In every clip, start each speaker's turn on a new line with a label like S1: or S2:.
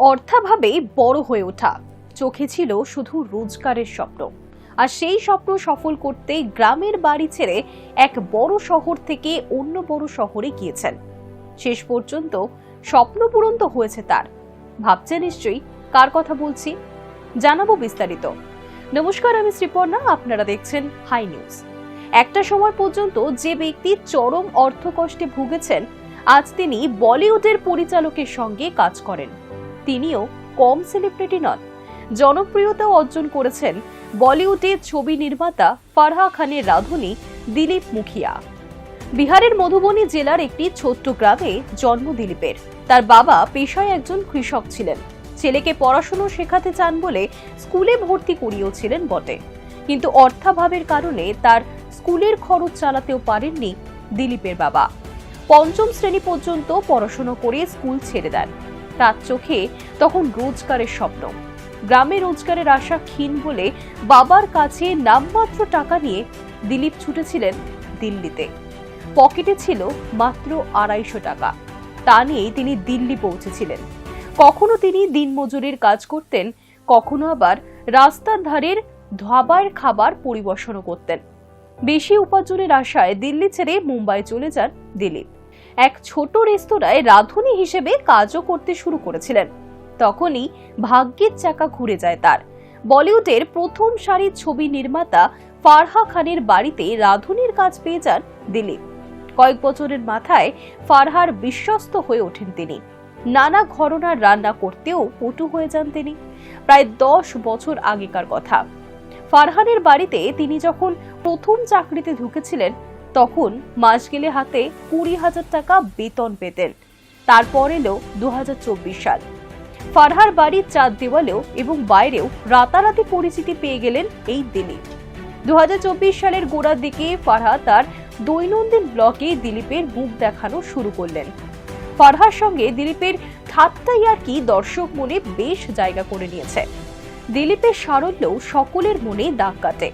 S1: অর্থাভাবে বড় হয়ে ওঠা, চোখে ছিল শুধু রোজগারের স্বপ্ন। আর সেই স্বপ্ন সফল করতে গ্রামের বাড়ি ছেড়ে এক বড় শহর থেকে অন্য বড় শহরে গিয়েছেন। শেষ পর্যন্ত স্বপ্ন পূরণ তো হয়েছে তার। ভাবছে নিশ্চয়ই কার কথা বলছি, জানাবো বিস্তারিত। নমস্কার, আমি শ্রীপর্ণা, আপনারা দেখছেন হাই নিউজ। একটা সময় পর্যন্ত যে ব্যক্তি চরম অর্থকষ্টে ভুগেছেন, আজ তিনি বলিউডের পরিচালকের সঙ্গে কাজ করেন। তিনিও কম সেলিব্রিটি নন, জনপ্রিয়তাও অর্জন করেছেন বলিউডের ছবি নির্মাতা ফারহা খানের রাঁধুনি দিলীপ মুখিয়া। বিহারের মধুবনী জেলার একটি ছোট্ট গ্রামে জন্ম দিলীপের। তার বাবা পেশায় একজন কৃষক ছিলেন। ছেলেকে পড়াশোনা শেখাতে চান বলে স্কুলে ভর্তি করিয়েছিলেন বটে, কিন্তু অর্থাভাবের কারণে তার স্কুলের খরচ চালাতেও পারেননি দিলীপের বাবা। পঞ্চম শ্রেণী পর্যন্ত পড়াশোনা করে স্কুল ছেড়ে দেন। তার চোখে তখন রোজগারের স্বপ্ন। গ্রামে রোজগারের আশা ক্ষীণ বলে বাবার কাছে নামমাত্র টাকা নিয়ে দিলীপ ছুটেছিলেন দিল্লিতে। পকেটে ছিল মাত্র 250 টাকা। তা নিয়েই তিনি দিল্লি পৌঁছেছিলেন। কখনো তিনি দিনমজুরির কাজ করতেন, কখনো আবার রাস্তার ধারের ধাবার খাবার পরিবেশন করতেন। বেশি উপার্জনের আশায় দিল্লি ছেড়ে মুম্বাই চলে যান দিলীপ। এক ছোট রেস্তোরাঁয় রাঁধুনি হিসেবে কাজও করতে শুরু করেছিলেন। তখনই ভাগ্যের চাকা ঘুরে যায় তার। বলিউডের প্রথম সারির ছবি নির্মাতা ফারহা খানের বাড়িতে রাঁধুনির কাজ পেয়ে যান দিলীপ। কয়েক বছরের মাথায় ফারহার বিশ্বস্ত হয়ে ওঠেন তিনি। নানা ঘরনার রান্না করতেও পটু হয়ে যান তিনি। প্রায় 10 বছর আগেকার কথা। ফারহানের বাড়িতে তিনি যখন প্রথম চাকরিতে ঢুকেছিলেন, তখন মাস গেলে হাতে 20,000 টাকা বেতন পেতেন। তারপর এলো 2024 সাল। ফারহার বাড়ির চার দেওয়ালেও এবং বাইরেও রাতারাতি পরিচিতি পেয়ে গেলেন এই দিলীপ। 2024 সালের গোড়ার দিকে ফারহা তার দৈনন্দিন ব্লগে দিলীপের মুখ দেখানো শুরু করলেন। ফারহার সঙ্গে দিলীপের ঠাট্টা ইয়ার্কি দর্শক মনে বেশ জায়গা করে নিয়েছে। দিলীপের সারল্যও সকলের মনে দাগ কাটে।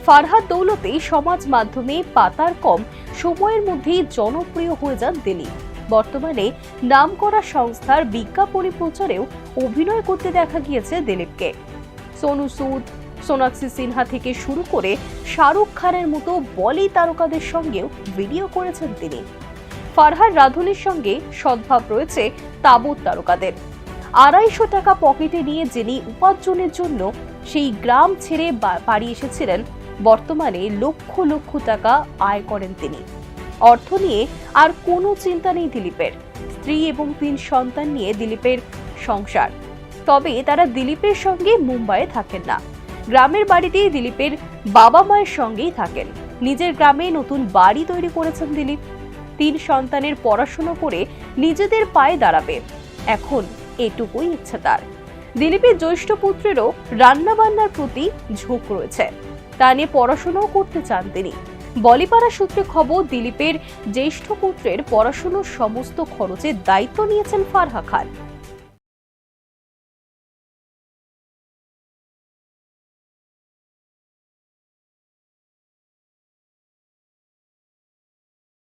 S1: ফারহার দৌলতে সমাজ মাধ্যমে পাতার কম সময়ের মধ্যেই জনপ্রিয় হয়ে যান দিলীপ। বর্তমানে নামকরা সংস্থার বিজ্ঞাপনী প্রচারেও অভিনয় করতে দেখা গিয়েছে দিলীপকে। সোনু সুদ, সোনাক্ষী সিনহা থেকে শুরু করে শাহরুখ খানের মতো বলি তারকাদের সঙ্গেও ভিডিও করেছেন তিনি। ফারহার রাঁধুনির সঙ্গে সদ্ভাব রয়েছে তাবৎ তারকাদের। 250 টাকা পকেটে নিয়ে যিনি উপার্জনের জন্য সেই গ্রাম ছেড়ে বাড়ি এসেছিলেন, বর্তমানে লক্ষ লক্ষ টাকা আয় করেন তিনি। অর্থ নিয়ে আর কোনো চিন্তা নেই দিলীপের। স্ত্রী এবং 3 সন্তান নিয়ে দিলীপের সংসার। তবে তারা দিলীপের সঙ্গে মুম্বাইয়ে থাকেন না। গ্রামের বাড়িতেই দিলীপের বাবা মায়ের সঙ্গেই থাকেন। নিজের গ্রামে নতুন বাড়ি তৈরি করেছেন দিলীপ। 3 সন্তানের পড়াশোনা করে নিজেদের পায়ে দাঁড়াবে, এখন এটুকুই ইচ্ছা তার। দিলীপের জ্যৈষ্ঠ পুত্রেরও রান্নাবান্নার প্রতি ঝোঁক রয়েছে। তা নিয়ে পড়াশোনাও করতে চান তিনি। বলিপাড়া সূত্রে খবর, দিলীপের জ্যেষ্ঠ পুত্রের পড়াশোনার সমস্ত খরচের দায়িত্ব নিয়েছেন ফারহা খান।